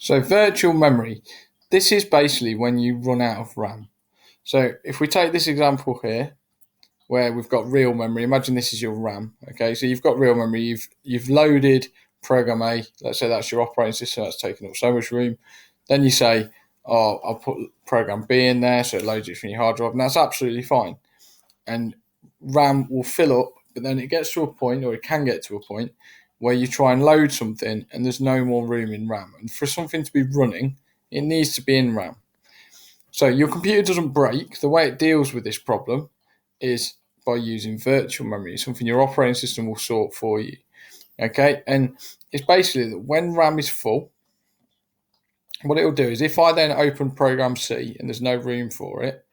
So virtual memory, this is basically when you run out of RAM. So if we take this example here, where we've got real memory, imagine this is your RAM. Okay, so you've got real memory, you've loaded program A, let's say that's your operating system, that's taking up so much room. Then you say, oh, I'll put program B in there, so it loads it from your hard drive, and that's absolutely fine. And RAM will fill up, but then it gets to a point, or it can get to a point, where you try and load something and there's no more room in RAM. And for something to be running, it needs to be in RAM. So your computer doesn't break. The way it deals with this problem is by using virtual memory, something your operating system will sort for you. Okay, and it's basically that when RAM is full, what it'll do is if I then open program C and there's no room for it,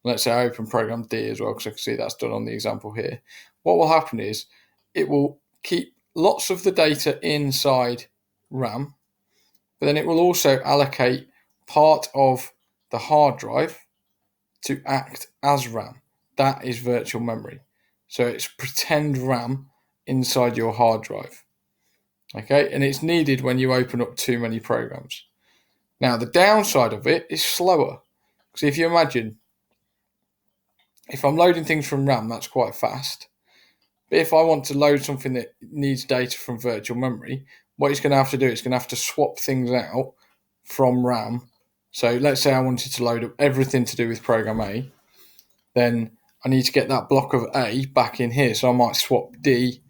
let's say I open program D as well, because I can see that's done on the example here, what will happen is it will keep lots of the data inside RAM, but then it will also allocate part of the hard drive to act as RAM. That is virtual memory. So it's pretend RAM inside your hard drive. Okay, and it's needed when you open up too many programs. Now, the downside of it is slower. Because if you imagine, if I'm loading things from RAM, that's quite fast. But if I want to load something that needs data from virtual memory, what it's going to have to do, it's going to have to swap things out from RAM. So let's say I wanted to load up everything to do with program A, then I need to get that block of A back in here. So I might swap D,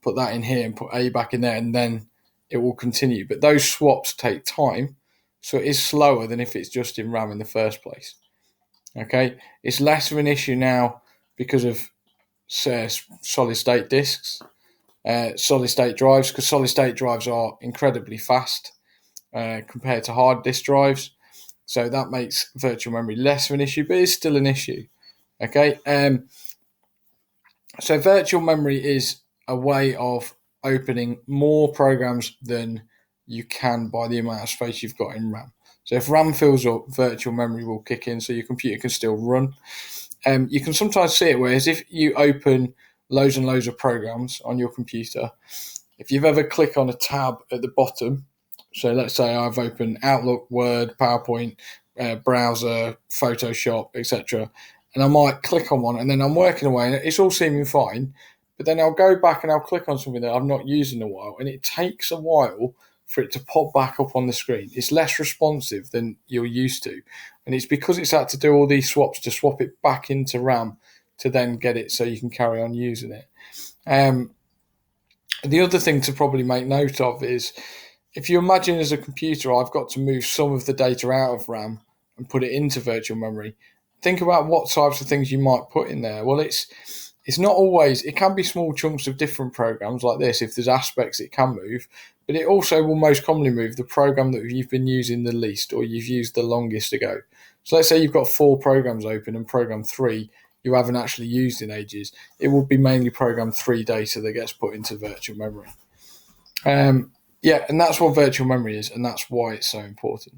put that in here and put A back in there, and then it will continue. But those swaps take time, so it is slower than if it's just in RAM in the first place. Okay, it's less of an issue now because of solid state disks, solid state drives, because solid state drives are incredibly fast compared to hard disk drives. So that makes virtual memory less of an issue, but it's still an issue. Okay, so virtual memory is a way of opening more programs than you can by the amount of space you've got in RAM. So if RAM fills up, virtual memory will kick in so your computer can still run. You can sometimes see it whereas if you open loads and loads of programs on your computer, if you've ever clicked on a tab at the bottom, so let's say I've opened Outlook, Word, PowerPoint, browser, Photoshop, etc., and I might click on one and then I'm working away and it's all seeming fine, but then I'll go back and I'll click on something that I've not used in a while and it takes a while for it to pop back up on the screen. It's less responsive than you're used to, and it's because it's had to do all these swaps to swap it back into RAM to then get it so you can carry on using it. The other thing to probably make note of is if you imagine as a computer I've got to move some of the data out of RAM and put it into virtual memory, think about what types of things you might put in there. Well, it's not always, it can be small chunks of different programs like this if there's aspects it can move, but it also will most commonly move the program that you've been using the least or you've used the longest ago. So let's say you've got 4 programs open and program 3 you haven't actually used in ages. It will be mainly program 3 data that gets put into virtual memory. And that's what virtual memory is, and that's why it's so important.